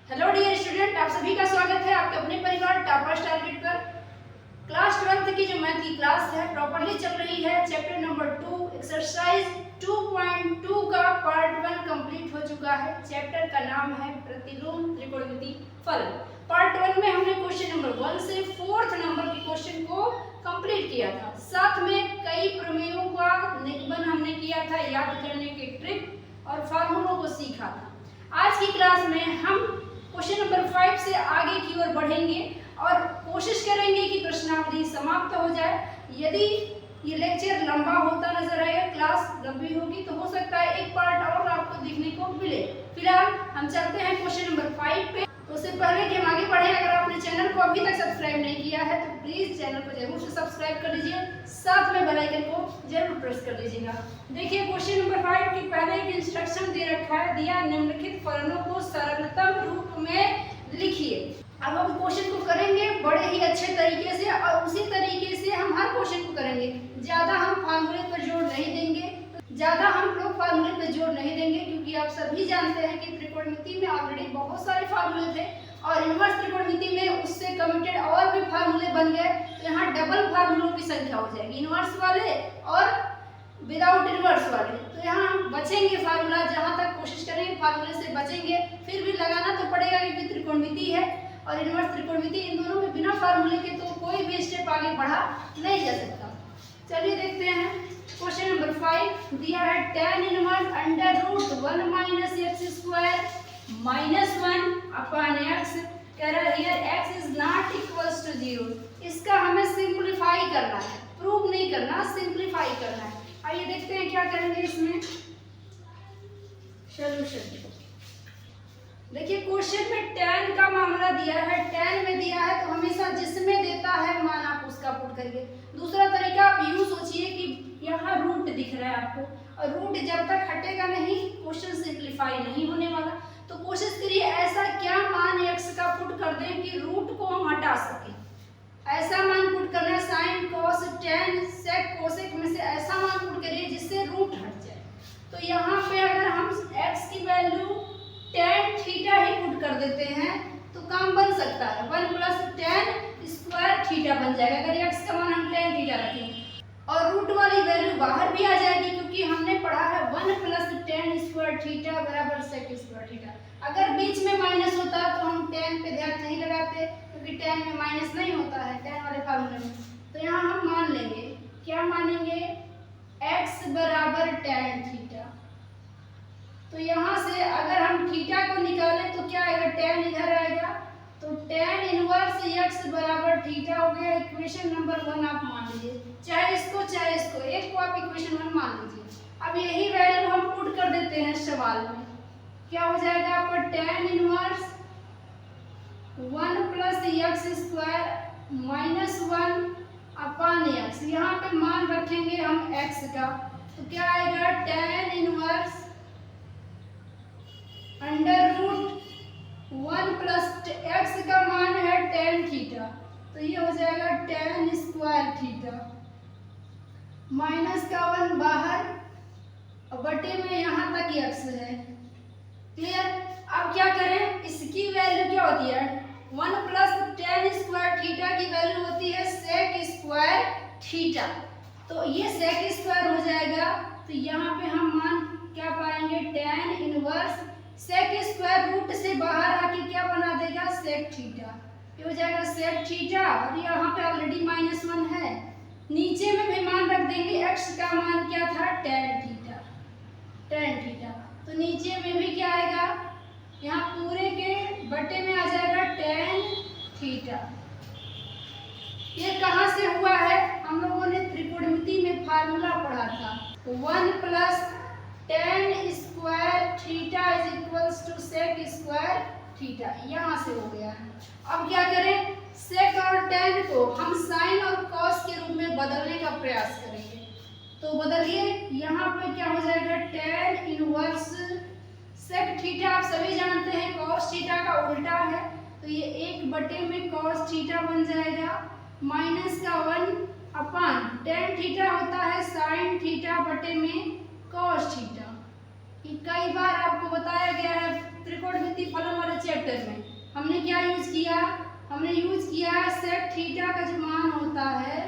Hello dear student, आप सभी का स्वागत है आपके अपने परिवार टॉपर्स टारगेट पर। क्लास 12 की जो मैथ की क्लास है प्रॉपर्ली चल रही है। चैप्टर नंबर 2 एक्सरसाइज 2.2 का पार्ट 1 कंप्लीट हो चुका है। चैप्टर का नाम है प्रतिलोम त्रिकोणमिति फलन। पार्ट 1 में हमने क्वेश्चन नंबर 1 से 4th नंबर के क्वेश्चन को कंप्लीट किया था। साथ में कई प्रमेयों का निरूपण हमने किया था, याद करने के ट्रिक और फार्मूलों को सीखा था। आज की क्लास में हम क्वेश्चन नंबर 5 से आगे की ओर बढ़ेंगे और कोशिश करेंगे कि प्रश्नावली समाप्त हो जाए। यदि ये लेक्चर लंबा होता नजर आए, क्लास लंबी होगी तो हो सकता है एक पार्ट और आपको देखने को मिले। फिलहाल हम चलते हैं क्वेश्चन नंबर 5 पे। तो उससे पहले कि हम आगे बढ़े, अगर आपने चैनल को अभी तक सब्सक्राइब नहीं किया है तो प्लीज चैनल को जरूर से सब्सक्राइब कर लीजिए, साथ में बेल आइकन को जरूर प्रेस कर लीजिएगा। देखिए क्वेश्चन नंबर 5 के पहले एक इंस्ट्रक्शन दे रखा है, दिया निम्नलिखित फलनों को सरलतम रूप में लिखिए। अब हम क्वेश्चन को करेंगे बड़े ही अच्छे तरीके से और उसी तरीके से हम हर क्वेश्चन को करेंगे। ज्यादा हम फार्मूले पर जोर नहीं देंगे, क्योंकि आप सभी जानते हैं कि त्रिकोणमिति में ऑलरेडी बहुत सारे फार्मूले थे और इनवर्स त्रिकोणमिति में उससे कमिटेड और भी फार्मूले बन गए। तो यहाँ डबल फार्मूलों की संख्या हो जाएगी, इनवर्स वाले और विदाउट इनवर्स वाले। तो यहाँ हम बचेंगे फार्मूला, जहाँ तक कोशिश करेंगे फार्मूले से बचेंगे। फिर भी लगाना तो पड़ेगा क्योंकि त्रिकोणमिति है और इनवर्स त्रिकोणमिति, इन दोनों में बिना फार्मूले के तो कोई भी स्टेप आगे बढ़ा नहीं जा सकता। चलिए देखते हैं क्वेश्चन नंबर 5 दिया है tan inverse under root 1 minus x square minus 1 upon x. कह रहा है here x is not equals to 0। इसका हमें सिंपलीफाई करना है, प्रूव नहीं करना, सिंपलीफाई करना है। आइए देखते हैं क्या करेंगे इसमें सॉल्यूशन। देखिए क्वेश्चन में tan का मामला दिया है, tan में दिया है तो हमेशा जिसमें देता है मान आप उसका पुट करिए। दूसरा तरीका आप यूं सोचिए कि यहाँ रूट दिख रहा है आपको, और रूट जब तक हटेगा नहीं क्वेश्चन सिंपलीफाई नहीं होने वाला। तो कोशिश करिए ऐसा क्या मान x का पुट कर दें कि रूट को हम हटा सकें। ऐसा मान पुट करना है sin cos tan sec cosec में से ऐसा मान पुट करिए जिससे रूट हट जाए। तो यहाँ पे अगर हम x की वैल्यू tan थीटा ही पुट कर देते हैं तो काम बन सकता है, 1 प्लस tan स्क्वायर थीटा बन जाएगा अगर x का मान हम tan थीटा रखेंगे। और रूट वाली वैल्यू बाहर भी आ जाएगी क्योंकि हमने पढ़ा है 1 प्लस tan स्क्वायर थीटा बराबर sec स्क्वायर थीटा। अगर बीच में माइनस होता तो हम tan पे ध्यान नहीं लगाते क्योंकि tan में माइनस नहीं होता है tan वाले फार्मूले में। तो यहाँ हम मान लेंगे, क्या मानेंगे, x बराबर tan थीटा। तो यहाँ से अगर हम थीटा को निकालें तो क्या आएगा, tan इधर आएगा तो tan इनवर्स x बराबर थीटा हो गया। इक्वेशन नंबर 1 आप मान लीजिए, चाहे इसको एक को आप इक्वेशन 1 मान लीजिए। अब यही वैल्यू हम पुट कर देते हैं सवाल में, क्या हो जाएगा आपका tan inverse 1 plus x square minus 1 upon x। यहाँ पे मान रखेंगे हम x का, तो क्या आएगा tan inverse under root 1 plus x का मान है tan थीटा, तो ये हो जाएगा tan स्क्वायर थीटा माइनस का 1 बाहर और बटे में यहाँ तक x है। क्लियर। अब क्या करें, इसकी वैल्यू क्या होती है, 1 प्लस tan स्क्वायर थीटा की वैल्यू होती है sec स्क्वायर थीटा। तो ये sec स्क्वायर हो जाएगा तो यहाँ पे हम मान क्या पाएंगे, tan inverse sec square root से बाहर आके क्या बना देगा, sec थीटा। ये हो जाएगा sec थीटा और यहाँ पे ऑलरेडी -1 है। नीचे में भी मान रख देंगे, x का मान क्या था, tan थीटा। तो नीचे में भी क्या आएगा, यहाँ पूरे के बटे में आ जाएगा tan थीटा। ये कहाँ से हुआ है, हम लोगों ने त्रिकोणमिति में फार्मूला पढ़ा था, 1 plus tan square theta is equals to sec square theta, यहाँ से हो गया है। अब क्या करें, sec और tan को हम sin और cos के रूप में बदलने का प्रयास करेंगे। तो बदलिए, यहाँ पे क्या हो जाएगा, tan इनवर्स sec थीटा आप सभी जानते हैं cos थीटा का उल्टा है, तो ये 1 बटे में cos थीटा बन जाएगा माइनस का 1 अपॉन tan थीटा होता है sin थीटा बटे में cos थीटा। कई बार आपको बताया गया है त्रिकोणमिति फलन वाले चैप्टर में हमने क्या यूज किया, हमने यूज किया सेक थीटा का जो मान होता है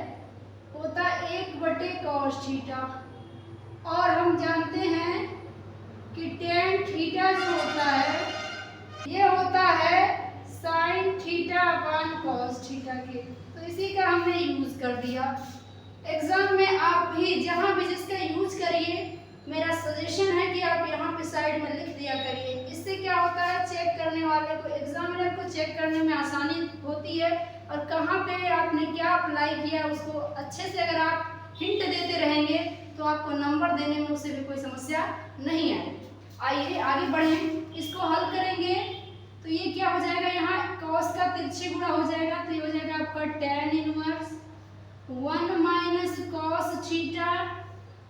1/cos थीटा, और हम जानते हैं कि tan थीटा जो होता है ये होता है sin थीटा अपन cos थीटा के। तो इसी का हमने यूज कर दिया। एग्जाम में आप भी जहाँ भी जिसका यूज करिए, मेरा सजेशन है कि आप यहाँ पे साइड में लिख दिया करिए। इससे क्या होता है, चेक करने वाले को, एग्जामिनर को चेक करने में आसानी होती है, और कहाँ पे आपने क्या अप्लाई किया उसको अच्छे से अगर आप हिंट देते रहेंगे तो आपको नंबर देने में उससे भी कोई समस्या नहीं आए। आइए आगे बढ़ें, इसको हल करेंगे तो ये क्या हो जाएगा, यहाँ cos का तिरछे गुणा हो जाएगा, तो ये हो जाएगा आपका tan इनवर्स 1 - cos थीटा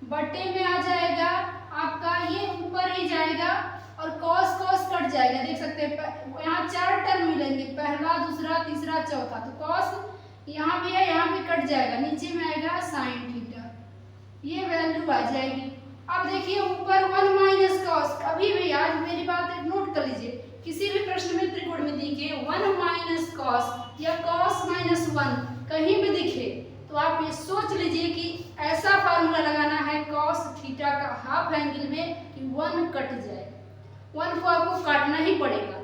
बटे में आ जाएगा आपका, ये ऊपर ही जाएगा और cos कट जाएगा। देख सकते हैं यहाँ 4 टर्म मिलेंगे, पहला, दूसरा, तीसरा, चौथा, तो cos यहाँ भी है, यहाँ भी कट जाएगा, नीचे में आएगा sin थीटा, ये वैल्यू आ जाएगी। अब देखिए ऊपर 1 - cos, कभी भी आज मेरी बात एक नोट कर लीजिए, किसी भी प्रश्न में त्रिकोणमिति के 1 - cos या cos - 1 कहीं भी दिखे तो आप ये सोच लीजिए कि ऐसा फार्मूला लगाना है cos थीटा का हाफ एंगल में कि 1 कट जाए, 1 को आपको काटना ही पड़ेगा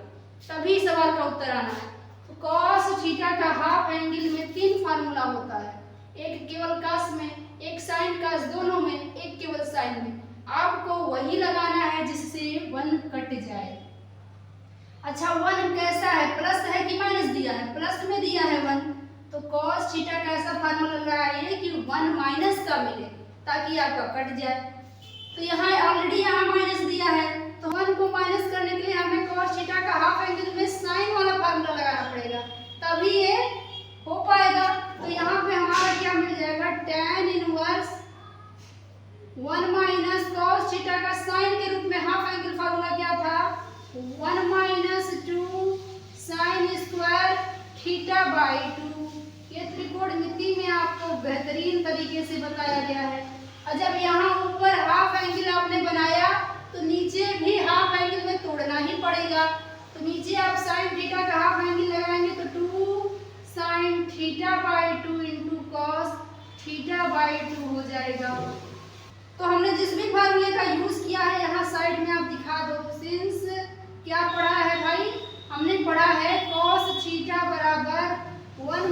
तभी सवाल का उत्तर आना है। तो cos थीटा का हाफ एंगल में 3 फार्मूला होता है, एक केवल cos में, एक sin cos, दोनों में, एक केवल sin में। आपको वही लगाना है जिससे 1 कट जाए। अच्छा 1 कैसा है, प्लस है कि माइनस दिया है, प्लस में दिया है 1, तो cos थीटा का ऐसा फार्मूला लगाइए कि 1 माइनस का मिले ताकि आपका कट जाए। तो यहाँ ऑलरेडी यहाँ माइनस दिया है, तो 1 को माइनस करने के लिए हमें cos थीटा का हाफ एंगल में sin वाला फार्मूला लगाना पड़ेगा, तभी ये हो पाएगा। तो यहाँ पे हमारा क्या मिल जाएगा, tan इनवर्स 1 - cos थीटा का sin के रूप में हाफ एंगल फार्मूला क्या था, 1 - 2 sin स्क्वायर थीटा/2। ये त्रिकोणमिति में आपको बेहतरीन तरीके से बताया गया है। और जब यहाँ ऊपर हाफ एंगल आपने बनाया तो नीचे भी हाफ एंगल में तोड़ना ही पड़ेगा। तो नीचे आप sin थीटा का हाफ एंगल लगाएंगे तो 2 sin थीटा/2 इंटू cos थीटा/2 हो जाएगा। तो हमने जिस भी फार्मूले का यूज किया है यहाँ साइड में आप दिखा दो। सिंस क्या पढ़ा है भाई, हमने पढ़ा है cos थीटा बराबर 1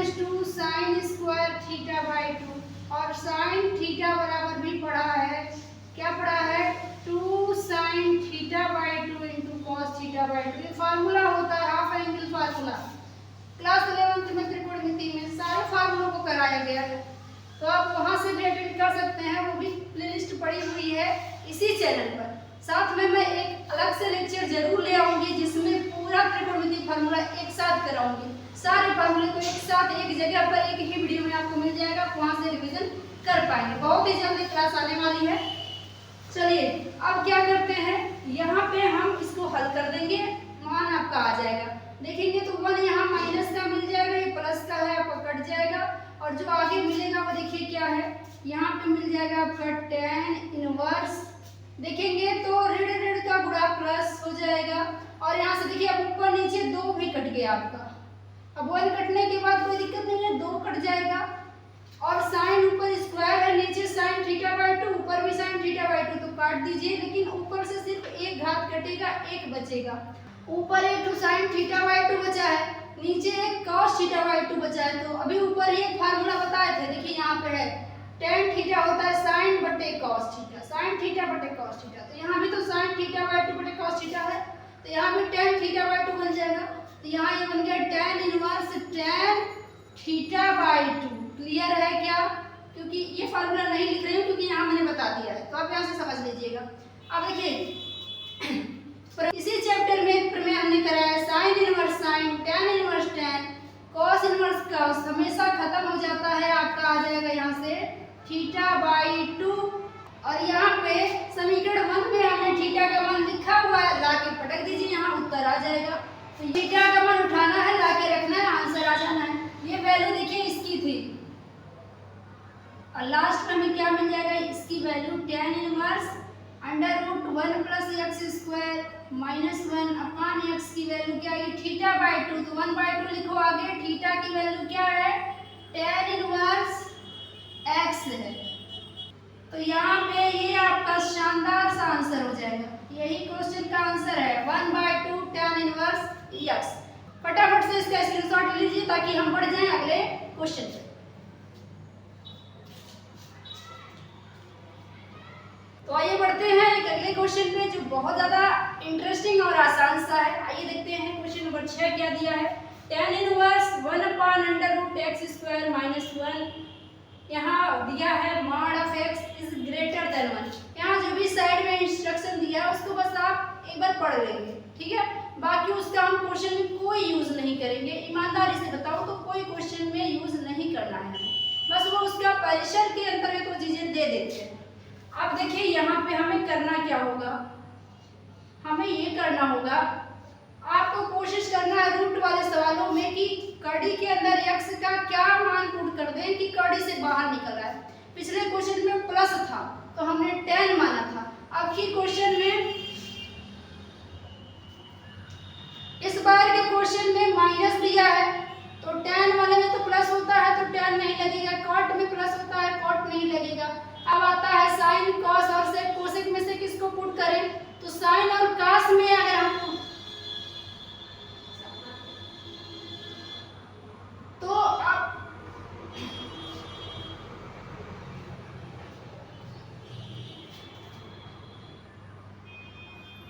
- 2 sin स्क्वायर थीटा/2, और sin थीटा बराबर भी पढ़ा है, क्या पढ़ा है, 2 sin थीटा/2 इंटू cos थीटा/2। ये फार्मूला होता है half angle formula, class 11th में त्रिकोणमिति में सारे फार्मूलों को कराया गया है, तो आप वहां से भी अटेंड कर सकते हैं, वो भी प्लेलिस्ट पड़ी हुई है इसी चैनल पर। साथ में मैं एक अलग से लेक्चर जरूर ले आऊंगी जिसमें पूरा त्रिकोणमिति फार्मूला एक साथ कराऊंगी, सारे फार्मूले को एक साथ एक जगह पर एक ही वीडियो में आपको मिल जाएगा, वहां से रिवीजन कर पाएंगे। बहुत ही जल्दी क्लास आने वाली है। चलिए अब क्या करते हैं, यहाँ पे हम इसको हल कर देंगे, मान आपका आ जाएगा। देखेंगे तो 1 यहाँ माइनस का मिल जाएगा, ये प्लस का है आपका कट जाएगा, और जो आगे मिलेगा वो देखिए क्या है, यहाँ पे मिल जाएगा आपका tan इनवर्स। देखेंगे तो ऋण का गुणा प्लस हो जाएगा, और यहाँ से देखिए अब ऊपर नीचे 2 भी कट गया आपका। अब 1 कटने के बाद कोई दिक्कत नहीं है, 2 कट जाएगा, और sin ऊपर स्क्वायर है, नीचे sin थीटा/2, ऊपर भी sin थीटा/2, तो काट दीजिए, लेकिन ऊपर से सिर्फ एक घात कटेगा, एक बचेगा। ऊपर एक तो sin थीटा/2 बचा है, नीचे एक cos थीटा/2 बचा है। तो अभी ऊपर ही एक फार्मूला बताए थे, देखिए यहाँ पे है tan थीटा होता है sin बटे cos थीटा, sin थीटा बटे cos थीटा, तो यहाँ भी तो sin थीटा/2 बटे cos थीटा है, तो यहाँ भी tan थीटा/2 बन जाएगा। तो यहाँ ये बन गया tan इनवर्स tan थीटा/2। क्लियर है क्या, क्योंकि ये फार्मूला नहीं लिख रही हूँ क्योंकि यहाँ मैंने बता दिया है, तो आप यहाँ से समझ लीजिएगा। अब देखिए इसी चैप्टर में प्रमेय हमने कराया sin inverse sin, tan inverse tan, cos inverse cos, हमेशा खत्म हो जाता है, आपका आ जाएगा यहाँ से थीटा/2, और यहाँ पे समीकरण 1 में हमने थीटा का मान लिखा हुआ है, लाके पटक दीजिए, यहाँ उत्तर आ जाएगा। तो थीटा का मान उठाना है, लाके रखना है, आंसर आ जाना है। ये वैल्यू देखिए इसकी थी, और लास्ट में हमें क्या मिल जाएगा, इसकी value tan inverse √1 + x² -1/x की वैल्यू क्या है, θ/2, तो 1/2 लिखो आगे। थीटा की वैल्यू क्या है, tan इनवर्स x है। तो यहाँ पे ये आपका शानदार सा आंसर हो जाएगा, यही क्वेश्चन का आंसर है 1/2 tan इनवर्स x। फटाफट से इसका स्क्रीनशॉट लीजिए ताकि हम बढ़ जाएं अगले क्वेश्चन पे। तो आइए बढ़ते हैं एक अगले क्वेश्चन पे जो बहुत ज्यादा इंटरेस्टिंग और आसान सा है। आइए देखते हैं क्वेश्चन नंबर 6 क्या दिया है। tan इनवर्स 1/√x² - 1 यहाँ दिया है mod of x is greater than 1। यहाँ जो भी साइड में इंस्ट्रक्शन दिया है उसको बस आप एक बार पढ़ लेंगे, ठीक है। बाकी उसका हम क्वेश्चन में कोई यूज नहीं करेंगे, ईमानदारी से बताओ तो कोई क्वेश्चन में यूज नहीं करना है, बस वो उसका परिसर के अंतर्गत वो चीजें दे देते हैं। अब देखिए यहाँ पे हमें करना क्या होगा, हमें ये करना होगा, आपको कोशिश करना है रूट वाले सवालों में कि कड़ी के अंदर x का क्या मान पुट कर दें कि कड़ी से बाहर निकल रहा है। पिछले क्वेश्चन में प्लस था तो हमने tan माना था, अब की क्वेश्चन में, इस बार के क्वेश्चन में माइनस दिया है तो tan वाले में तो प्लस होता है तो tan नहीं लगेगा, कॉट में प्लस होता है कॉट नहीं लगेगा। अब आता है साइन कॉस और सेक, कोसेक में से किसको पुट करें, तो साइन और कॉस में अगर हम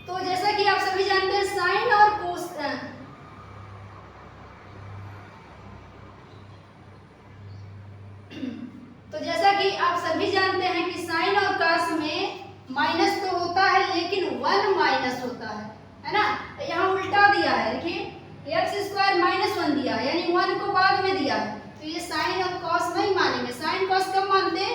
तो जैसा कि आप सभी जानते हैं साइन और कोस, तो जैसा कि आप सभी जानते हैं कि साइन और कॉस में माइनस तो होता है लेकिन 1 माइनस होता है ना। तो यहाँ उल्टा दिया है, देखिए x² - 1 दिया है यानी 1 को बाद में दिया है, तो ये साइन और कॉस नहीं मानेंगे। साइन कॉस कब मानते,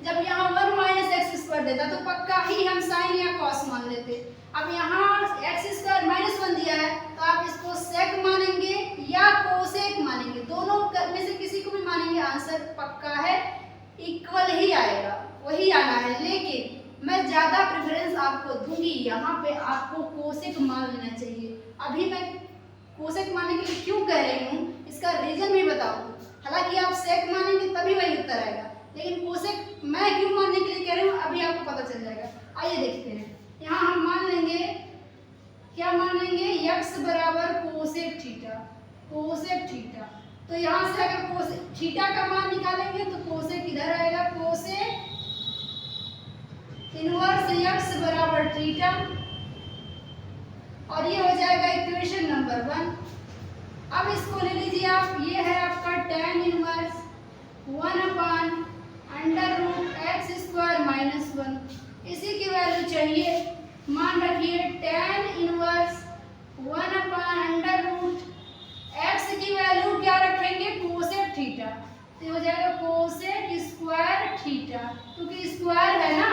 जब यहाँ 1 - x² देता तो पक्का ही हम साइन या कॉस मान लेते। अब यहाँ x² - 1 दिया है तो आप इसको सेक मानेंगे या कोसेक मानेंगे, दोनों में से किसी को भी मानेंगे, आंसर पक्का है इक्वल ही आएगा, वही आना है। लेकिन मैं ज्यादा प्रेफरेंस आपको दूंगी, यहाँ पे आपको कोसेक मान लेना चाहिए। अभी मैं कोसेक मानने के लिए क्यों कह रही हूँ इसका रीजन भी बताऊँ, हालांकि आप सेक मानेंगे तभी वही उत्तर आएगा, लेकिन कोसेक मैं क्यों मानने के लिए कह रही हूँ अभी आपको पता चल जाएगा। आइए देखते हैं, यहाँ हम मान लेंगे, क्या मान लेंगे, x बराबर कोसेक थीटा, कोसेक थीटा। तो यहाँ से अगर कोसेक थीटा का मान निकालेंगे तो कोसेक इधर आएगा, कोसेक इनवर्स x बराबर थीटा, और ये हो जाएगा इक्वेशन नंबर 1। अब इसको ले लीजिए आप, ये है आपका tan इनवर्स 1/√x² - 1, इसी की वैल्यू चाहिए। मान रखिए tan इनवर्स 1/√x की वैल्यू क्या रखेंगे, कोसेक थीटा, तो हो जाएगा कोसेक स्क्वायर थीटा, क्योंकि स्क्वायर है ना,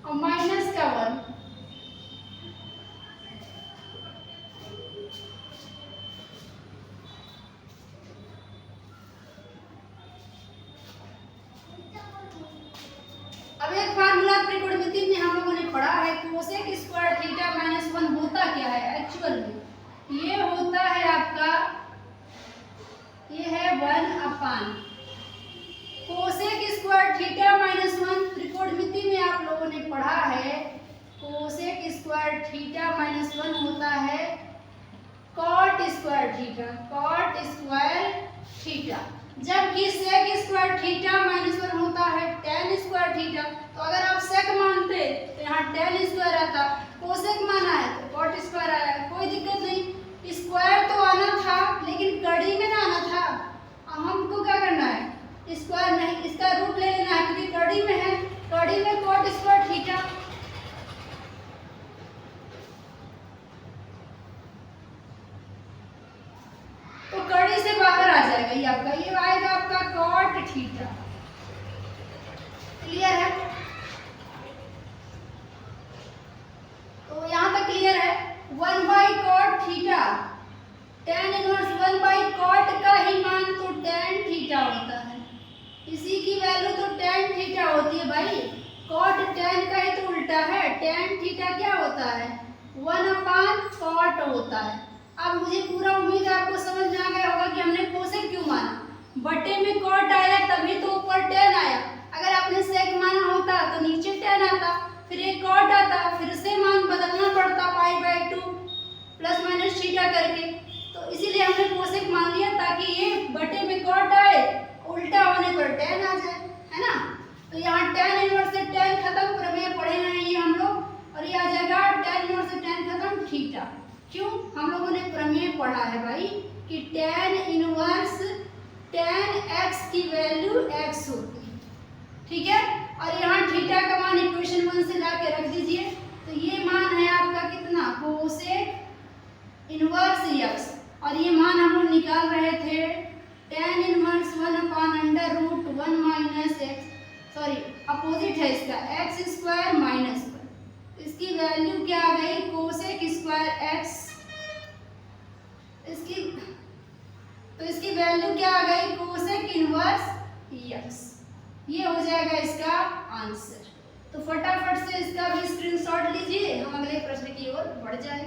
और माइनस का 1। अब एक फार्मूला त्रिकोणमिति में हम लोगों ने पढ़ा है, कोसेक स्क्वायर थीटा - 1 होता क्या है एक्चुअल में, ये होता है आपका, ये है 1/, कोसेक स्क्वायर थीटा - 1 त्रिकोणमिति में आप लोगों ने पढ़ा है, कोसेक स्क्वायर थीटा - 1 होता है cot square theta, cot square theta, जबकि सेक स्क्वायर थीटा - 1 होता है tan स्क्वायर थीटा। तो अगर आप सेक मानते तो यहाँ tan स्क्वायर आता, कोसेक माना है तो कॉट स्क्वायर आया, कोई दिक्कत नहीं। स्क्वायर तो आना था लेकिन कड़ी में ना आना था, हमको क्या करना है, स्क्वायर नहीं, इसका रूट ले लेना है क्योंकि कड़ी में है, कड़ी में कॉट स्क्वायर थीटा। तो कड़ी से बाहर आ जाएगा ये आपका, ये आएगा आपका कॉट थीटा, क्लियर है। तो यहाँ तक क्लियर है। 1/cot theta, tan inverse 1/cot का ही मान तो tan थीटा होता है, इसी की वैल्यू तो tan थीटा होती है भाई, cot tan का ही तो उल्टा है, tan थीटा क्या होता है, 1/cot होता है। अब मुझे पूरा उम्मीद है आपको समझ में आ गया होगा कि हमने कोसेक क्यों माना। बटे में cot आया तभी तो ऊपर tan आया। अगर आपने sec माना होता तो नीचे tan आता, फिर एक cot आता, फिर से मान बदलना पड़ता π/2 प्लस माइनस थीटा करके। तो इसीलिए हमने कोसेक मान लिया ताकि ये बटे में cot आए, उल्टा होने पर tan आ जाए, है ना। तो यहाँ tan इनवर्स से tan खत्म, प्रमेय पढ़े हैं ये हम लोग, और ये आ जाएगा tan इनवर्स से tan खत्म थीटा। क्यों? हम लोगों ने प्रमेय पढ़ा है भाई कि tan इनवर्स tan x की वैल्यू x होती है, ठीक है। और यहाँ थीटा का मान इक्वेशन 1 से ला के रख दीजिए। तो ये मान है आपका कितना, कोसेक इनवर्स x, और ये मान हम लोग निकाल रहे थे tan inverse 1/√1 minus x, sorry opposite है इसका, x स्क्वायर माइनस 1। इसकी वैल्यू क्या आ गई, कोसेक स्क्वायर x, इसकी वैल्यू क्या आ गई, कोसेक इनवर्स x। ये हो जाएगा इसका आंसर। तो फटाफट से इसका भी स्क्रीनशॉट लीजिए, हम अगले प्रश्न की ओर बढ़ जाए।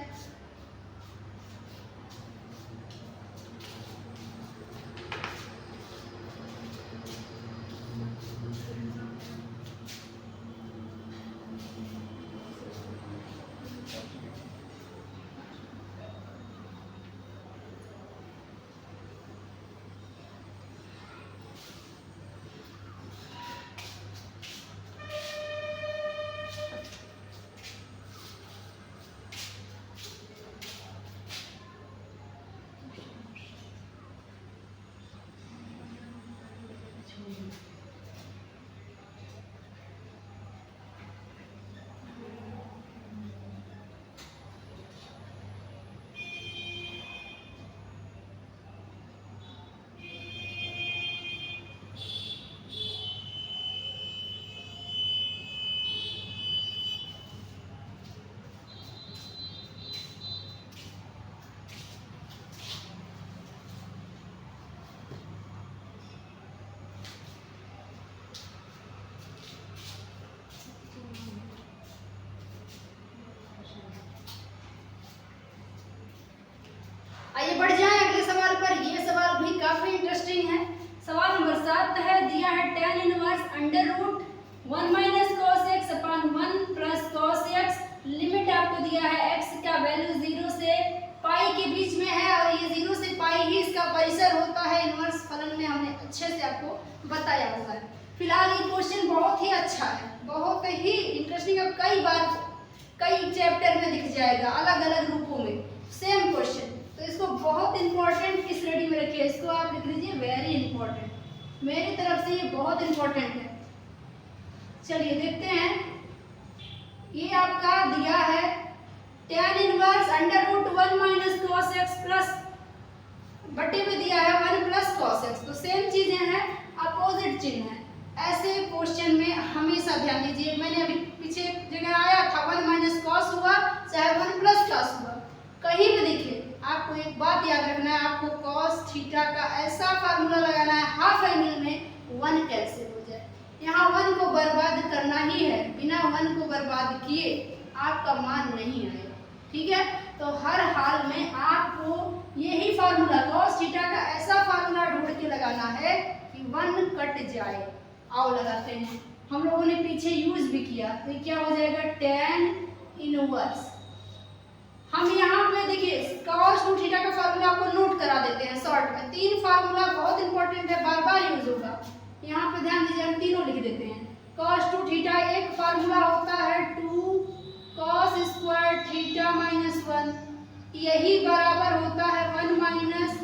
आइए बढ़ जाएं अगले सवाल पर। ये सवाल भी काफी इंटरेस्टिंग है। सवाल नंबर 7 है, दिया है tan inverse √1 minus cos x अपान 1 प्लस cos x। लिमिट आपको दिया है x का वैल्यू 0 से पाई के बीच में है, और ये 0 से पाई ही इसका परिसर होता है। इनवर्स फलन में हमने अच्छे से आपको बताया हुआ है। फिलहाल ये क्वेश्चन बहुत ही अच्छा है, बहुत ही इंटरेस्टिंग। अब कई बार कई चैप्टर में दिख जाएगा अलग अलग रूपों में सेम क्वेश्चन, तो इसको बहुत इंपॉर्टेंट इस रेडी में रखिए। इसको आप लिख लीजिए वेरी इंपॉर्टेंट, मेरी तरफ से ये बहुत इंपॉर्टेंट है। चलिए देखते हैं, ये आपका दिया है tan inverse √1 minus cos x plus बटे में दिया है 1 प्लस cos x। तो सेम चीजें हैं, अपोजिट चिन्ह है। ऐसे क्वेश्चन में हमेशा ध्यान दीजिए। मैंने अभी पीछे जगह आया था 1 माइनस cos हुआ चाहे 1 प्लस cos हुआ, कहीं भी दिखे आपको एक बात याद रखना है, आपको cos थीटा का ऐसा फार्मूला लगाना है हाफ एंगल में 1 कैंसिल हो जाए। यहाँ 1 को बर्बाद करना ही है, बिना 1 को बर्बाद किए आपका मान नहीं आएगा, ठीक है। तो हर हाल में आपको यही फार्मूला cos थीटा का ऐसा फार्मूला ढूंढ के लगाना है कि 1 कट जाए। आओ लगाते हैं, हम लोगों ने पीछे यूज भी किया। तो क्या हो जाएगा, tan इनवर्स। हम यहाँ पे देखिए cos 2 थीटा का फार्मूला आपको नोट करा देते हैं शॉर्ट में। 3 फार्मूला बहुत इंपॉर्टेंट है, बार बार यूज होगा। यहाँ पे ध्यान दीजिए, हम तीनों लिख देते हैं। cos 2 थीटा एक फार्मूला होता है 2 cos स्क्वायर थीटा माइनस 1, यही बराबर होता है 1 माइनस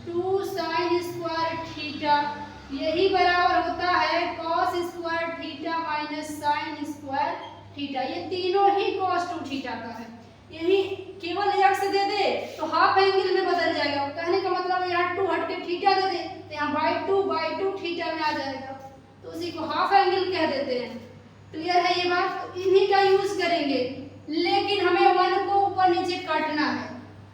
2 sin स्क्वायर थीटा, यही बराबर होता है cos square theta minus sin square theta. ये तीनों ही cos 2 थीटा का है। यही केवल x दे दे तो हाफ एंगल में बदल जाएगा। कहने का मतलब यहाँ 2 हट के थीटा दे दे तो यहाँ बाई 2 थीटा में आ जाएगा, तो उसी को हाफ एंगल कह देते हैं। क्लियर है ये बात? तो इन्हीं का यूज करेंगे, लेकिन हमें 1 को ऊपर नीचे काटना है,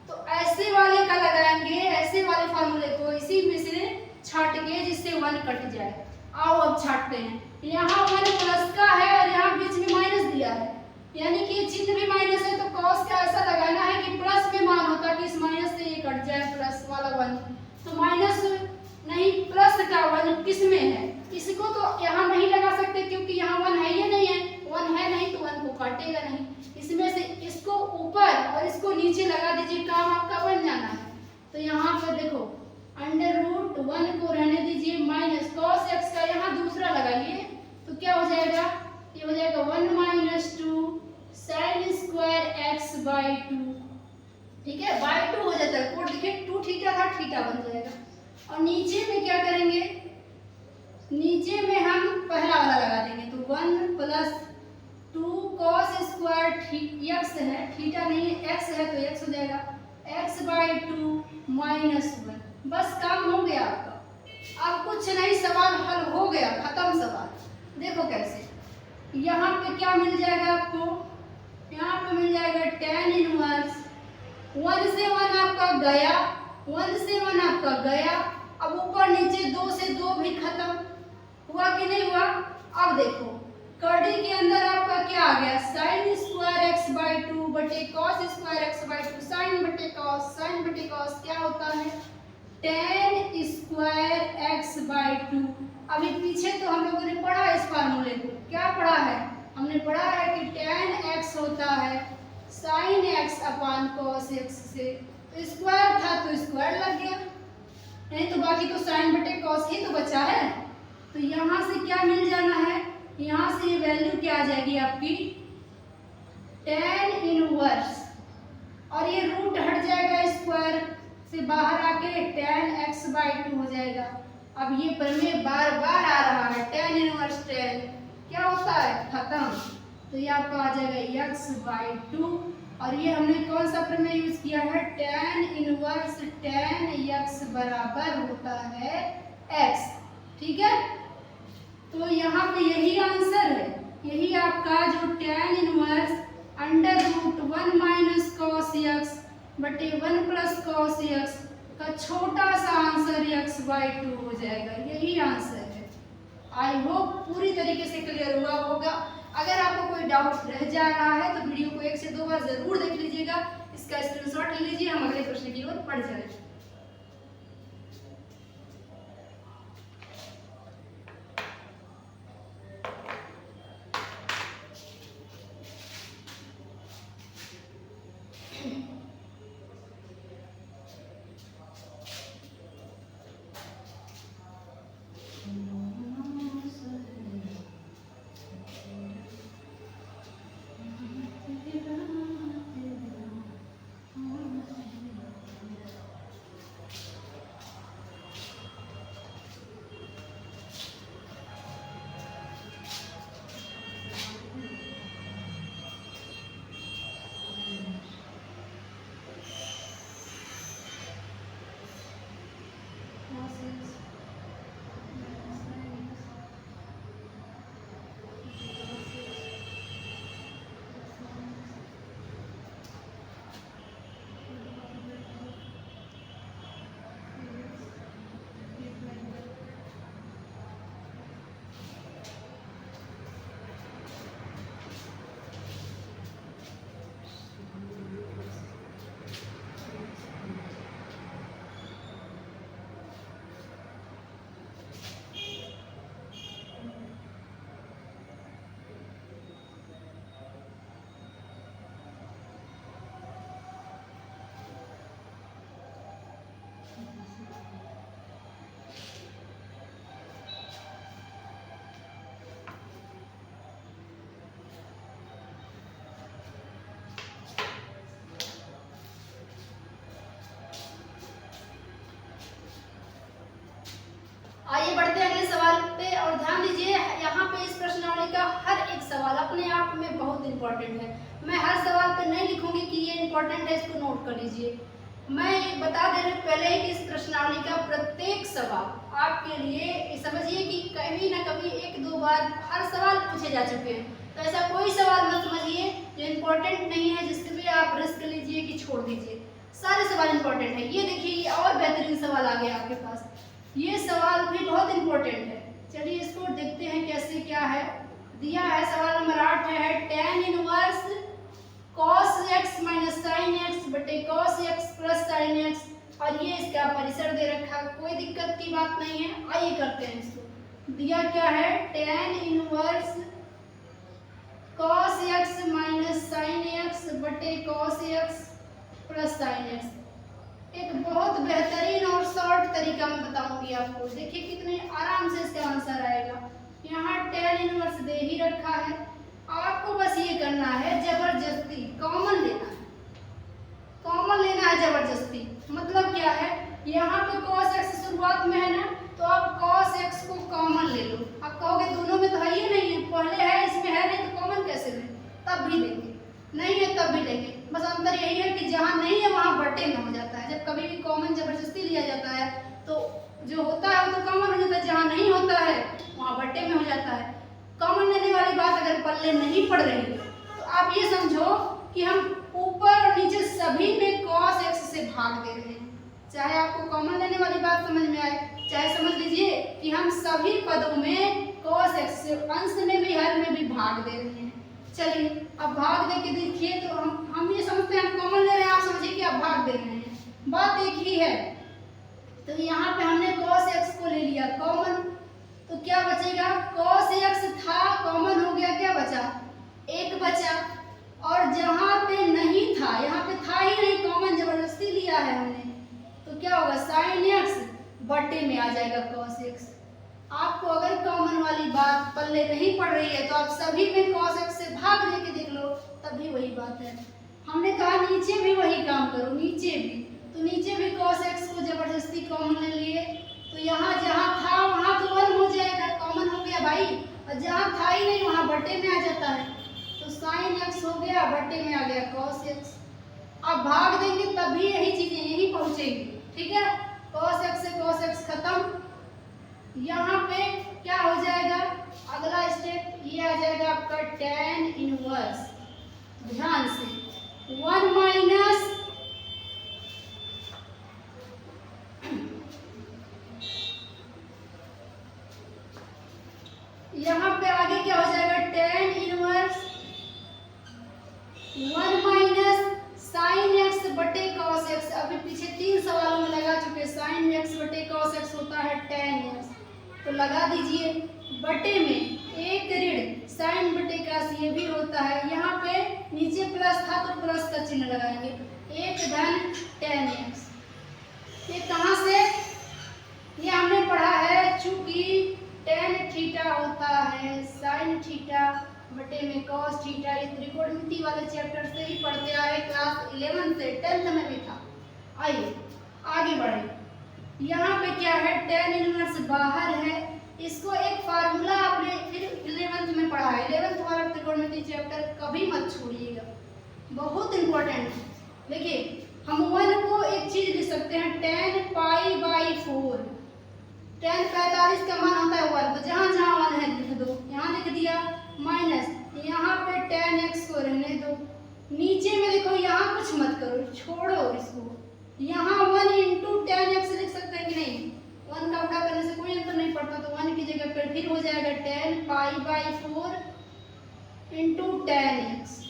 तो ऐसे वाले का लगाएंगे, ऐसे वाले फार्मूले को इसी में से छाट के जिससे 1 कट जाए। आओ अब छाटते हैं। यहाँ 1 प्लस का है और यहाँ बीच में माइनस दिया है, यानी कि चिन्ह भी माइनस है तो कॉस का ऐसा लगाना है कि प्लस में मान होता कि इस माइनस से ये कट जाए प्लस वाला 1, तो माइनस नहीं प्लस का 1 किस में है, इसको तो यहाँ नहीं लगा सकते क्योंकि यहाँ 1 है या नहीं है, 1 है नहीं तो 1 को काटेगा नहीं, इसमें से इसको ऊपर और इसको नीचे लगा दीजिए, काम आपका बन जाना है। तो यहाँ पर देखो अंडर रूट 1 को रहने दीजिए माइनस कॉस एक्स का यहाँ दूसरा लगाइए तो क्या हो जाएगा, ये हो जाएगा 1 minus 2 sine square x by 2, ठीक है, बाई 2 हो जाता है, कोड लिखे 2 थीटा था, थीटा बन जाएगा। और नीचे में क्या करेंगे, नीचे में हम पहला वाला लगा देंगे तो 1 प्लस 2 कॉस स्क्वायर एक्स है, थीटा नहीं है एक्स है तो एक्स हो जाएगा एक्स बाई 2 माइनस 1, बस काम हो गया आपका। अब कुछ नहीं, सवाल हल हो गया, खत्म सवाल। देखो कैसे, यहाँ पे क्या मिल जाएगा आपको, यहाँ पे मिल जाएगा tan इनवर्स 1 से 1 आपका गया, 1 से 1 आपका गया, अब ऊपर नीचे 2 से 2 भी खत्म हुआ कि नहीं हुआ। अब देखो कड़ी के अंदर आपका क्या आ गया, साइन स्क्वायर एक्स बाई 2 बटे cos square x by 2, sine बटे कॉस, साइन बटे कॉस क्या होता है tan स्क्वायर एक्स बाई 2। अभी पीछे तो हम लोगों ने पढ़ा इस फार्मूले को, क्या पढ़ा है, हमने पढ़ा है कि tan x होता है sin x अपान cos x से, तो स्क्वायर था तो स्क्वायर लग गया, नहीं तो बाकी तो sin बटे cos ही तो बचा है। तो यहाँ से क्या मिल जाना है, यहाँ से ये वैल्यू क्या आ जाएगी आपकी tan इनवर्स, और ये रूट हट जाएगा स्क्वायर से बाहर आके tan x बाई 2 हो जाएगा। अब ये प्रमेय बार बार आ रहा है, tan इनवर्स tan क्या होता है खत्म, तो ये आपका आ जाएगा x बाई 2, और ये हमने कौन सा प्रमेय यूज किया है, tan इनवर्स tan x बराबर होता है x, ठीक है। तो यहाँ पे यही आंसर है, यही आपका जो tan inverse under root 1 minus cos x बटे 1 प्लस कॉस एक्स का छोटा सा आंसर x बाई 2 हो जाएगा, यही आंसर है। आई होप पूरी तरीके से क्लियर हुआ होगा। अगर आपको कोई डाउट रह जा रहा है तो वीडियो को 1 से 2 बार जरूर देख लीजिएगा, इसका स्क्रीनशॉट ले लीजिए, हम अगले प्रश्न की ओर बढ़ जाएंगे। आइए बढ़ते हैं अगले सवाल पे, और ध्यान दीजिए यहाँ पे इस प्रश्नावली का हर एक सवाल अपने आप में बहुत इंपॉर्टेंट है। मैं हर सवाल पे नहीं लिखूंगी कि ये इंपॉर्टेंट है, इसको नोट कर लीजिए। मैं बता दे रही पहले ही कि इस प्रश्नावली का प्रत्येक सवाल आपके लिए समझिए कि कभी ना कभी 1-2 बार हर सवाल पूछे जा चुके हैं, तो ऐसा कोई सवाल मत समझिए जो इम्पोर्टेंट नहीं है जिसके लिए आप रिस्क लीजिए कि छोड़ दीजिए। सारे सवाल इम्पोर्टेंट है। ये देखिए ये और बेहतरीन सवाल आ गया आपके पास, ये सवाल भी बहुत इम्पोर्टेंट है। चलिए इसको देखते हैं कैसे क्या है। दिया है सवाल नंबर 8 है tan inverse cos x minus sin x बटे cos x plus sin x, और ये इसका परिसर दे रखा, कोई दिक्कत की बात नहीं है। आइए करते हैं इसको। दिया क्या है tan inverse cos x minus sin x बटे cos x plus sin x। एक बहुत बेहतरीन और शॉर्ट तरीका मैं बताऊंगी आपको, देखिए कितने आराम से इसका आंसर आएगा। यहाँ tan इनवर्स दे ही रखा है, आपको बस ये करना है जबरदस्ती कॉमन लेना है, कॉमन लेना है जबरदस्ती। मतलब क्या है, यहाँ पे cos x शुरुआत में है ना, तो आप cos x को कॉमन ले लो। आप कहोगे दोनों में तो है ही नहीं है, पहले है इसमें है नहीं तो कॉमन कैसे लें, तब भी लेंगे, नहीं है तब भी लेंगे। बस अंतर यही है कि जहाँ नहीं है वहाँ बटे में हो जाता है। जब कभी भी कॉमन जबरदस्ती लिया जाता है तो जो होता है वो तो कॉमन हो जाता है, जहाँ नहीं होता है वहाँ बटे में हो जाता है। कॉमन लेने वाली बात अगर पल्ले नहीं पड़ रही है तो आप ये समझो कि हम ऊपर और नीचे सभी में cos x से भाग दे रहे हैं। चाहे आपको कॉमन लेने वाली बात समझ में आए, चाहे समझ लीजिए कि हम सभी पदों में cos x से अंश में भी हर में भी भाग दे रहे हैं। चलिए अब भाग दे के देखिए, तो हम ये समझते हैं हम कॉमन ले रहे हैं, आप समझिए कि आप भाग दे रहे हैं, बात एक ही है। तो यहाँ पे हमने cos x को ले लिया कॉमन, तो क्या बचेगा, cos x था कॉमन हो गया, क्या बचा, एक बचा। और जहाँ पे नहीं था, यहाँ पे था ही नहीं, कॉमन जबरदस्ती लिया है हमने, तो क्या होगा sin x बटे में आ जाएगा cos x। आपको अगर कॉमन वाली बात पल्ले नहीं पड़ रही है तो आप सभी में cos x से भाग दे के देख लो, तभी वही बात है। हमने कहा नीचे भी वही काम करो, नीचे भी, तो नीचे भी cos x को जबरदस्ती कॉमन ले लिए, तो यहाँ जहाँ था वहाँ तो 1 हो जाएगा, कॉमन हो गया भाई, और जहाँ था ही नहीं वहाँ बटे में आ जाता है, तो sin x हो गया बटे में आ गया cos x। अब भाग देंगे तभी यही चीजें यहीं पहुँचेंगी, ठीक है। cos x से cos x खत्म, यहाँ पे क्या हो जाएगा, अगला स्टेप ये आ जाएगा आपका tan इनवर्स, ध्यान से 1 माइनस यहाँ पे आगे क्या हो जाएगा tan inverse 1 minus sin x बटे cos x। अभी पीछे 3 सवालों में लगा चुके, sin x बटे cos x होता है tan x, तो लगा दीजिए बटे में एक ऋण sin बटे cos ये भी होता है। यहाँ पे नीचे प्लस था तो प्लस का चिन्ह लगाएंगे, एक धन tan x। ये कहाँ से, ये हमने पढ़ा है, चूंकि tan थीटा होता है sin थीटा बटे में cos थीटा, ये त्रिकोणमिति वाले चैप्टर से ही पढ़ते आए, क्लास 11 से 10th में भी था। आइए आगे बढ़े, यहाँ पे क्या है tan इनवर्स बाहर है, इसको एक फार्मूला आपने फिर 11th में पढ़ा है, 11th वाला त्रिकोणमिति चैप्टर कभी मत छोड़िएगा, बहुत इंपॉर्टेंट है। देखिए हम 1 को एक चीज लिख सकते हैं tan पाई बाई 4, tan 45 का मान होता है 1, तो जहाँ जहाँ 1 है लिख दो, यहाँ लिख दिया, माइनस यहाँ पे tan x को रहने दो, नीचे में देखो यहाँ कुछ मत करो, छोड़ो इसको, यहाँ 1 इंटू tan x लिख सकते हैं कि नहीं, 1 का गुणा करने से कोई अंतर नहीं पड़ता, तो 1 की जगह पर फिर हो जाएगा tan pi by 4 into tan x।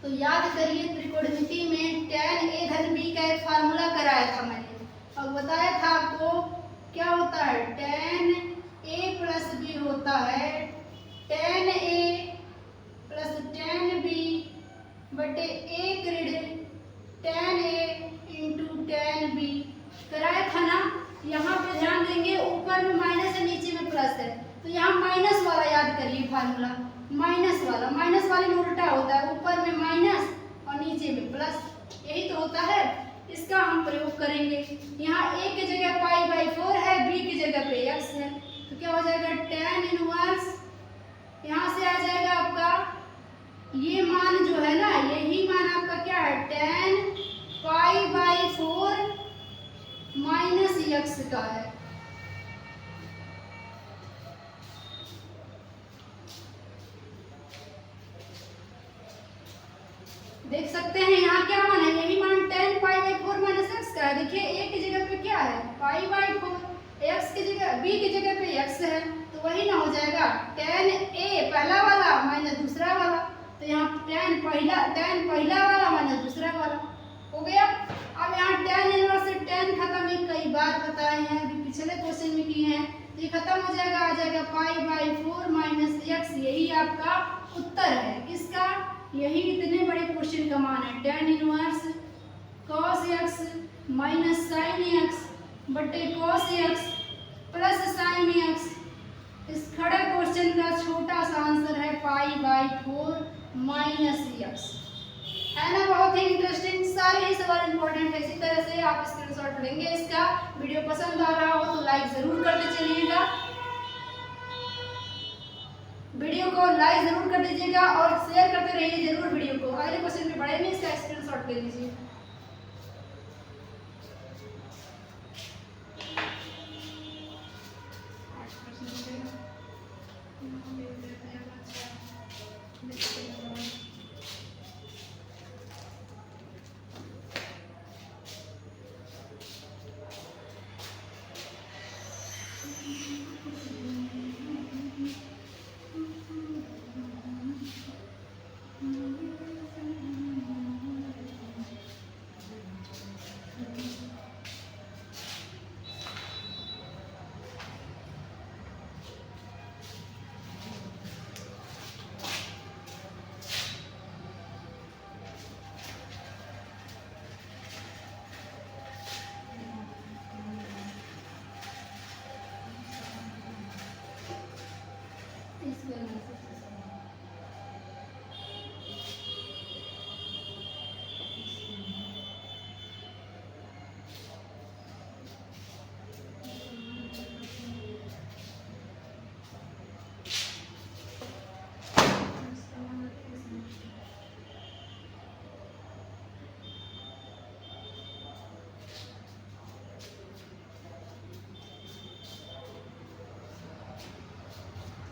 तो याद करिए त्रिकोणमिति में tan a धन b का एक फार्मूला कराया था मैंने, और बताया था आपको क्या होता है, tan a प्लस b होता है tan a plus tan b बटे एक ऋण tan a into tan b कराया था ना। यहाँ पे ध्यान देंगे ऊपर में माइनस है नीचे में प्लस है, तो यहाँ माइनस वाला याद करिए फार्मूला, माइनस वाला, माइनस वाले में उल्टा होता है, ऊपर में माइनस और नीचे में प्लस, यही तो होता है। इसका हम प्रयोग करेंगे, यहाँ a की जगह पाई बाई 4 है, b की जगह पे x है, तो क्या हो जाएगा tan इनवर्स, यहाँ से आ जाएगा आपका ये मान जो है ना, यही मान आपका क्या है tan pi by 4 minus x का है। देख सकते हैं यहाँ क्या मान है, यही मान tan pi by 4 minus x का है। देखिए a की जगह पे क्या है पाई बाई 4, x की जगह b की जगह पे x है, तो वही वही ना हो जाएगा, tan A पहला वाला माइनस दूसरा वाला, तो यहाँ tan पहला वाला माइनस दूसरा वाला हो गया। अब यहाँ tan इनवर्स से tan खत्म, ये कई बार बताए हैं, अभी पिछले क्वेश्चन में किए हैं, तो ये खत्म हो जाएगा, आ जाएगा पाई/4 माइनस x। यही आपका उत्तर है किसका, यही इतने बड़े क्वेश्चन का मान है, tan inverse cos x minus sin x बटे cos x plus sin x। इस खड़े क्वेश्चन का छोटा सा आंसर है पाई/4 माइनस x, है ना। बहुत ही इंटरेस्टिंग, सारे ही सवाल इंपॉर्टेंट है। इसी तरह से आप स्क्रीनशॉट लेंगे इसका। वीडियो पसंद आ रहा हो तो लाइक जरूर करते चलिएगा, वीडियो को लाइक जरूर कर दीजिएगा और शेयर करते रहिए जरूर वीडियो को। अगले क्वेश्चन में बढ़ेंगे, इसका स्क्रीनशॉट ले लीजिए।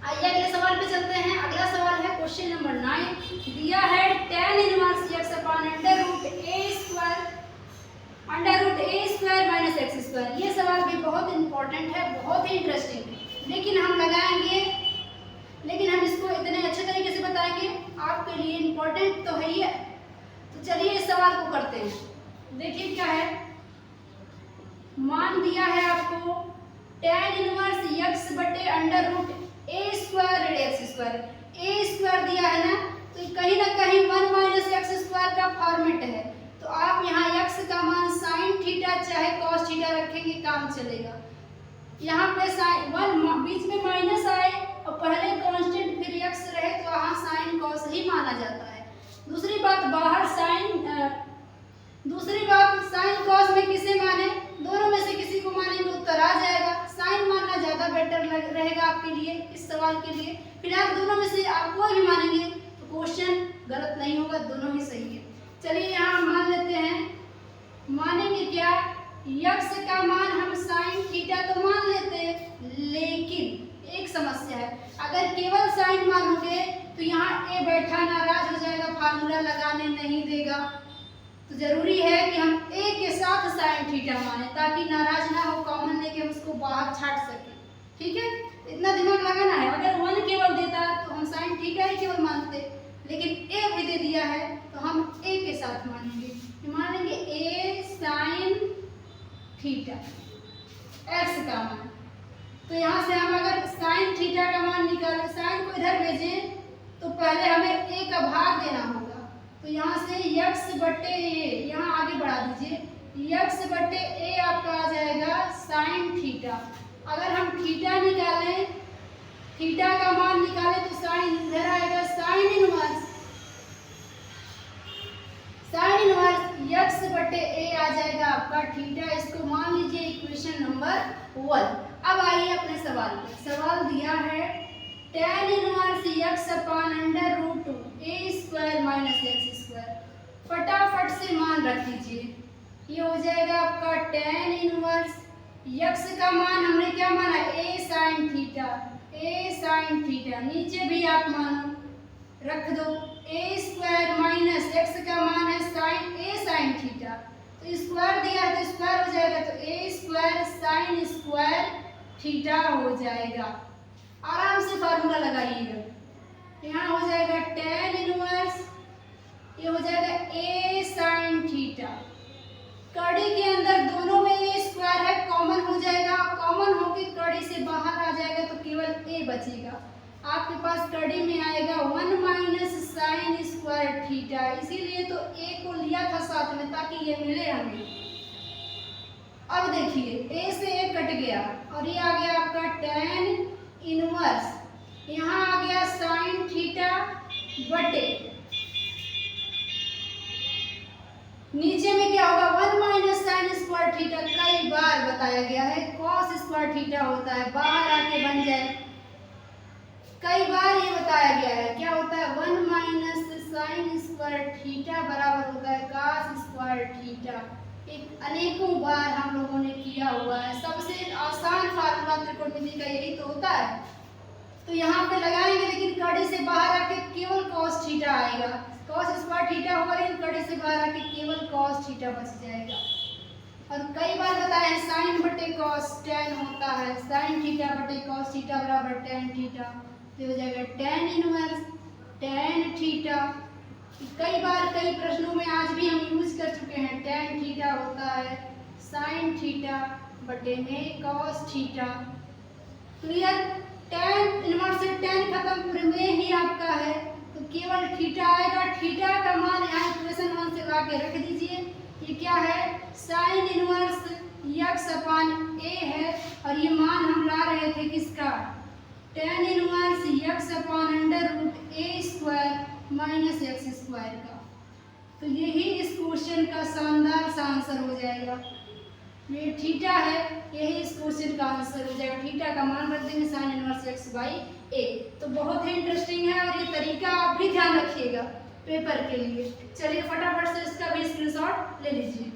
आइए अगले सवाल पे चलते हैं। अगला सवाल है क्वेश्चन नंबर 9, दिया है tan inverse x upon under root a square minus x square. ये सवाल भी बहुत इंपॉर्टेंट है, बहुत ही इंटरेस्टिंग है, लेकिन हम इसको इतने अच्छे तरीके से बताएंगे, आपके लिए इंपॉर्टेंट तो है ही है। तो चलिए इस सवाल को करते हैं। देखिए क्या है, मान दिया है आपको tan इनवर्स x बटे under root a square x स्क्वायर। a स्क्वायर दिया है ना, तो कहीं ना कहीं 1 माइनस x स्क्वायर का फॉर्मेट है, तो आप यहाँ x का मान साइन थीटा चाहे कॉस थीटा रखेंगे, काम चलेगा। यहाँ पे साइन 1 बीच में माइनस आए और पहले कांस्टेंट फिर x रहे, तो यहाँ साइन कॉस ही माना जाता है। दूसरी बात साइन कॉस में किसे माने, दोनों में से किसी को मानेंगे, उत्तर आ जाएगा। साइन मानना ज़्यादा बेटर रहेगा आपके लिए इस सवाल के लिए। फिर आप दोनों में से आप कोई भी मानेंगे तो क्वेश्चन गलत नहीं होगा, दोनों ही सही है। चलिए यहाँ मान लेते हैं, मानेंगे क्या, x का मान हम साइन थीटा तो मान लेते हैं, लेकिन एक समस्या है, अगर केवल साइन मानोगे तो यहाँ a बैठा नाराज हो जाएगा, फार्मूला लगाने नहीं देगा। तो जरूरी है कि हम a के साथ साइन थीटा माने, ताकि नाराज ना हो, कॉमन लेके हम उसको बाहर छाट सके। ठीक है, इतना दिमाग लगाना है। अगर 1 केवल देता तो हम साइन थीटा ही केवल मानते, लेकिन a भी दे दिया है तो हम a के साथ मानेंगे a साइन थीटा x का मान। तो यहाँ से हम अगर साइन थीटा का मान निकालें, साइन को इधर भेजें तो पहले हमें a का भाग देना होगा। तो यहाँ से x बटे a, यहाँ आगे बढ़ा दीजिए, x बटे a आपका आ जाएगा साइन थीटा। अगर हम थीटा निकालें, थीटा का मान निकालें तो साइन इधर आएगा, साइन इनवर्स x बटे a आ जाएगा आपका थीटा। इसको मान लीजिए इक्वेशन नंबर 1। अब आइए अपने सवाल पे। सवाल दिया है tan inverse x upon under root a square minus x square. फटाफट से मान रख दीजिए, ये हो जाएगा आपका tan इनवर्स x का मान हमने क्या माना, a साइन थीटा, नीचे भी आप मानो रख दो, a स्क्वायर माइनस x का मान है साइन थीटा, तो स्क्वायर दिया है तो स्क्वायर हो जाएगा, तो a square sine square theta हो जाएगा। आराम से फार्मूला लगाइएगा। यहाँ हो जाएगा tan इनवर्स, ये हो जाएगा a sin थीटा। कड़ी के अंदर दोनों में a स्क्वायर है, कॉमन हो जाएगा, कॉमन होके कड़ी से बाहर आ जाएगा तो केवल a बचेगा। आपके पास कड़ी में आएगा 1 माइनस साइन स्क्वायर थीटा, इसीलिए तो a को लिया था साथ में ताकि ये मिले हमें। अब देखिए a से a कट गया और ये आ गया आपका tan इनवर्स, यहाँ आ गया साइन थीटा बटे नीचे में क्या होगा 1 माइनस साइन स्क्वायर थीटा। कई बार बताया गया है कॉस स्क्वायर थीटा होता है, बाहर आके बन जाए। कई बार ये बताया गया है क्या होता है 1 माइनस साइन स्क्वायर थीटा बराबर होता है कॉस स्क्वायर थीटा। एक अनेकों बार हम लोगों ने किया हुआ है, सबसे आसान फार्मूला त्रिकोणमिति का यही तो होता है। तो यहाँ पे लगाएंगे लेकिन कड़ी से बाहर आके केवल cos थीटा आएगा, cos स्क्वायर थीटा होगा लेकिन कड़ी से बाहर आके केवल cos थीटा बच जाएगा। और कई बार बताया है साइन बटे cos tan होता है, साइन थीटा बटे cos थीटा बराबर tan थीटा, तो हो जाएगा tan इनवर्स tan थीटा। कई बार कई प्रश्नों में आज भी हम यूज कर चुके हैं, tan थीटा होता है साइन थीटा बटे में cos theta. Clear? tan inverse से tan खत्म, पूरे में ही आपका है तो केवल थीटा आएगा। थीटा का मान यहाँ इक्वेशन 1 से ला के रख दीजिए। ये क्या है sine inverse x upon a है और ये मान हम ला रहे थे किसका tan inverse x upon under root a square minus x square का। तो यही इस क्वेश्चन का शानदार सा आंसर हो जाएगा। ये थीटा है, यही इस क्वेश्चन का आंसर हो जाएगा। थीटा का मान रख देंगे sine inverse x by a। तो बहुत ही इंटरेस्टिंग है और ये तरीका आप भी ध्यान रखिएगा पेपर के लिए। चलिए फटाफट से इसका भी स्क्रीनशॉट ले लीजिए।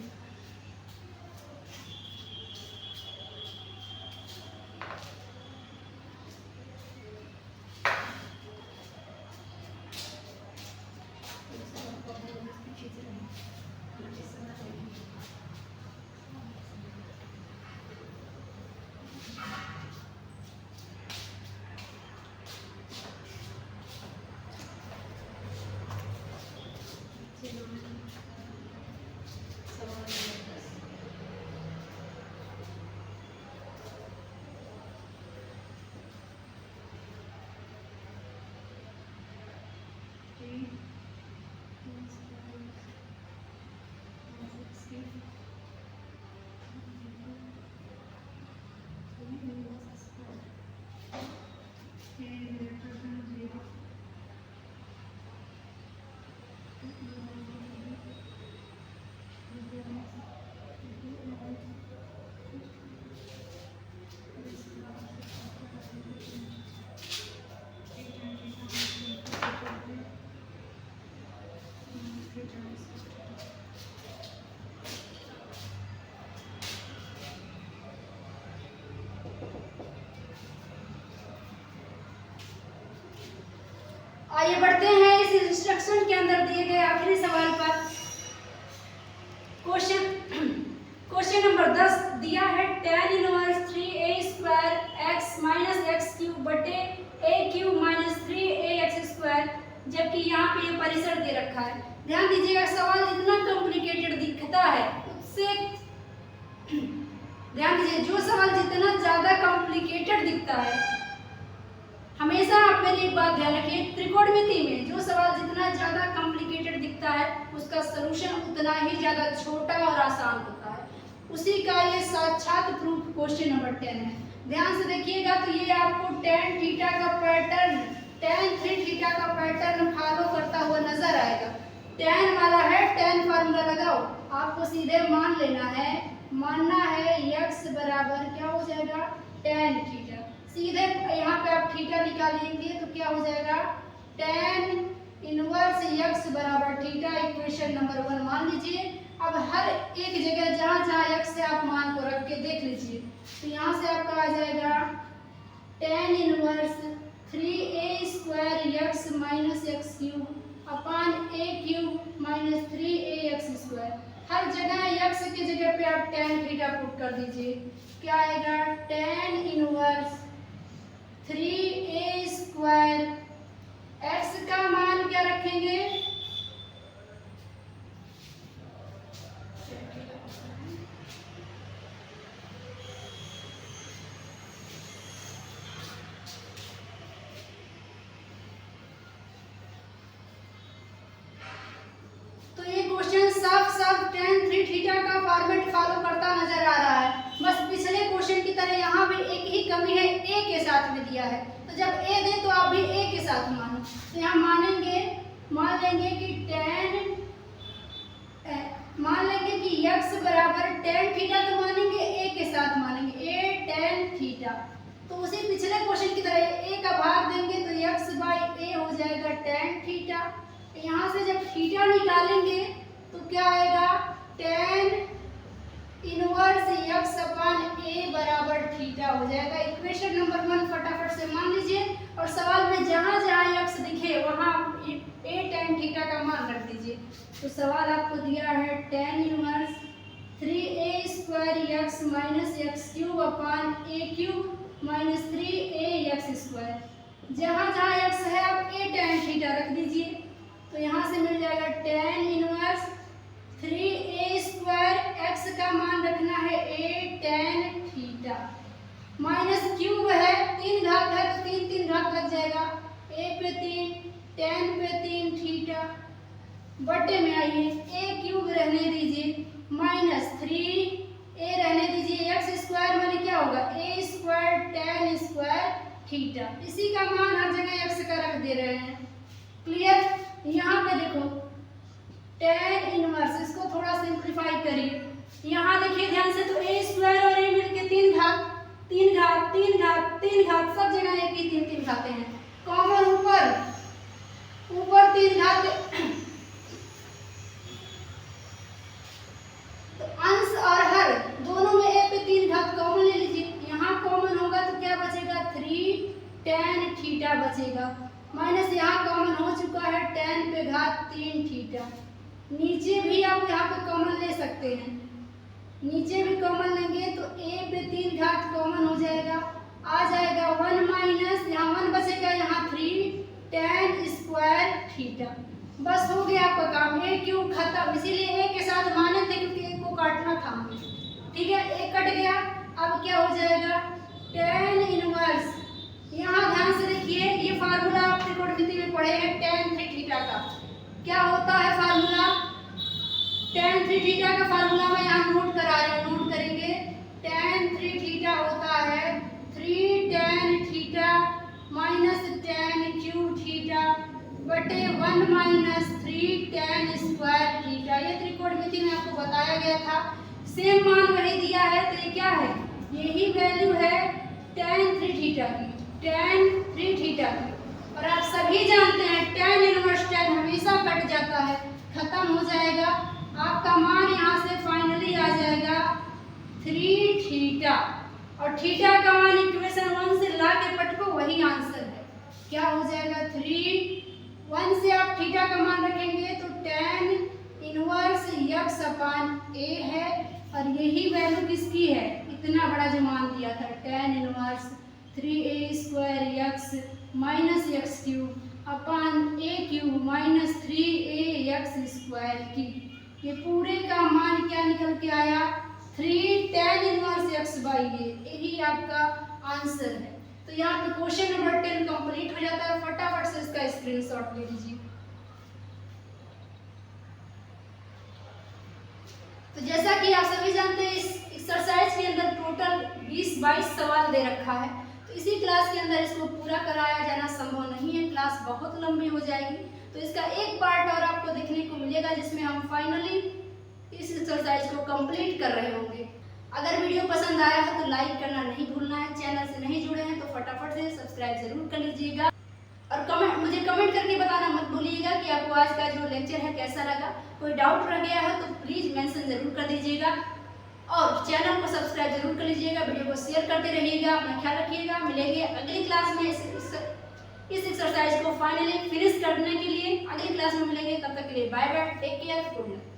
आइए बढ़ते हैं इस इंस्ट्रक्शन के अंदर दिए गए आखिरी सवाल पर। क्वेश्चन नंबर 10 दिया है tan inverse 3a square x minus x cube बटे a cube minus 3ax square, जबकि यहाँ पे ये परिसर दे रखा है। ध्यान दीजिएगा सवाल जितना कॉम्प्लिकेटेड दिखता है उससे ध्यान दीजिए, जो सवाल जितना ज्यादा कॉम्प्लिकेटेड दिखता है, हमेशा आप मेरी एक बात ध्यान रखिए, त्रिकोणमिति में जो सवाल जितना ज्यादा कॉम्प्लिकेटेड दिखता है उसका सलूशन उतना ही ज्यादा छोटा और आसान होता है। उसी का ये साक्षात प्रूफ क्वेश्चन नंबर 10 है। ध्यान से देखिएगा तो ये आपको tan थीटा का पैटर्न, tan 3 थीटा का पैटर्न फॉलो करता हुआ नजर आएगा। tan वाला है, tan फार्मूला लगाओ, आपको सीधे मान लेना है, मानना है x बराबर क्या हो जाएगा tan थीटा। सीधे यहाँ पे आप थीटा निकालेंगे तो क्या हो जाएगा tan इनवर्स x बराबर थीटा, इक्वेशन नंबर 1 मान लीजिए। अब हर एक जगह जहाँ जहाँ x से आप मान को रख के देख लीजिए, तो यहाँ से आपका आ जाएगा tan inverse 3a square x minus x cube upon a cube minus 3ax square. हर जगह x की जगह पे आप tan थीटा पुट कर दीजिए, क्या आएगा tan इनवर्स 3a²। x का मान क्या रखेंगे? तो ये क्वेश्चन साफ tan 3 थीटा का फॉर्मेट फॉलो करता नजर आ रहा है। बस पिछले क्वेश्चन की तरह यहाँ भी एक ही कमी है, a के साथ में दिया है। तो जब a दे तो आप भी a के साथ मानो। तो यहाँ मान लेंगे कि x बराबर tan थीटा, तो मानेंगे a के साथ मानेंगे a tan थीटा। तो उसी पिछले क्वेश्चन की तरह a का भाग देंगे तो x/a हो जाएगा tan थीटा। यहाँ से जब थीटा निकालेंगे तो क्या आएगा? tan इनवर्स x/a बराबर थीटा हो जाएगा। इक्वेशन नंबर 1 फटाफट से मान लीजिए और सवाल में जहाँ जहाँ x दिखे वहाँ a tan थीटा का मान रख दीजिए। तो सवाल आपको दिया है tan inverse 3a² x minus x³ minus 3ax²। जहाँ जहाँ x है आप a tan थीटा रख दीजिए। तो यहाँ से मिल जाएगा tan इनवर्स 3a² x का मान रखना है a tan theta minus cube है, 3 घात है तो 3 घात लग जाएगा, a पे 3 tan पे 3 थीटा बटे में आइए a³ रहने दीजिए माइनस 3a रहने दीजिए x² माने क्या होगा a² tan² थीटा। इसी का मान हर जगह x का रख दे रहे हैं। क्लियर? यहाँ पे देखो tan इनवर्स, इसको थोड़ा सिंप्लीफाई करिए। यहाँ देखिए ध्यान से, तो a² और a मिलके 3 घात सब जगह एक ही 3 घाते हैं। कॉमन ऊपर 3 घात, तो अंश और हर दोनों में a पे 3 घात कॉमन ले लीजिए। यहाँ कॉमन होगा तो क्या बचेगा? 3 tan थीटा बचेगा माइनस यहाँ कॉमन हो चुका है tan पे घात 3 थीटा। नीचे भी आप यहाँ पे कॉमन ले सकते हैं, नीचे भी कॉमन लेंगे तो a पे 3 घात कॉमन हो जाएगा, आ जाएगा 1 माइनस यहाँ 1 बचेगा, यहाँ 3 tan² थीटा। बस हो गया आपका काम, a³ खत्म। इसीलिए a के साथ माने थे क्योंकि a को काटना था। ठीक है, a कट गया। अब क्या हो जाएगा? tan इनवर्स, यहाँ ध्यान से देखिए, ये फार्मूला आप त्रिकोणमिति में पढ़े हैं tan 3 थीटा का। क्या होता है फार्मूला? tan 3 थीटा का फार्मूला मैं यहाँ नोट करा रही हूँ, नोट करेंगे। tan 3 थीटा होता है 3 tan theta minus tan³ theta बटे 1 माइनस 3 tan² थीटा। ये त्रिकोणमिति में आपको बताया गया था, सेम मान वही दिया है। तो ये क्या है? यही वैल्यू है tan 3 थीटा की, tan 3 थीटा की। और आप सभी जानते हैं tan इनवर्स tan हमेशा कट जाता है, खत्म हो जाएगा। आपका मान यहाँ से फाइनली आ जाएगा 3 थीटा, और थीटा का मान इक्वेशन 1 से ला के पटको, वही आंसर है। क्या हो जाएगा? 1 से आप थीटा का मान रखेंगे तो tan इनवर्स x/a है, और यही वैल्यू किसकी है? इतना बड़ा जो मान दिया था tan inverse 3a² x minus x³ a³ minus 3ax² की। ये पूरे का मान क्या निकल के आया? 3 tan इनवर्स x/a। यही आपका आंसर है। तो यहाँ पे क्वेश्चन नंबर 10 कंप्लीट हो जाता है। फटाफट से इसका स्क्रीनशॉट ले लीजिए। तो जैसा कि आप सभी जानते हैं, इस एक्सरसाइज के अंदर टोटल 20-22 सवाल दे रखा है। तो इसी क्लास के अंदर इसको पूरा कराया जाना संभव नहीं है, क्लास बहुत लंबी हो जाएगी। तो इसका एक पार्ट और आपको देखने को मिलेगा जिसमें हम फाइनली इस एक्सरसाइज को कंप्लीट कर रहे होंगे। अगर वीडियो पसंद आया है तो लाइक करना नहीं भूलना है। चैनल से नहीं जुड़े हैं तो फटाफट से सब्सक्राइब जरूर कर लीजिएगा, और मुझे कमेंट करके बताना मत भूलिएगा कि आपको आज का जो लेक्चर है कैसा लगा। कोई डाउट रह गया है तो प्लीज़ मेंशन जरूर कर दीजिएगा, और चैनल को सब्सक्राइब जरूर कर लीजिएगा। वीडियो को शेयर करते रहिएगा। अपना ख्याल रखिएगा। मिलेंगे अगली क्लास में इस एक्सरसाइज को फाइनली फिनिश करने के लिए। अगली क्लास में मिलेंगे, तब तक के लिए bye bye, take care, good night.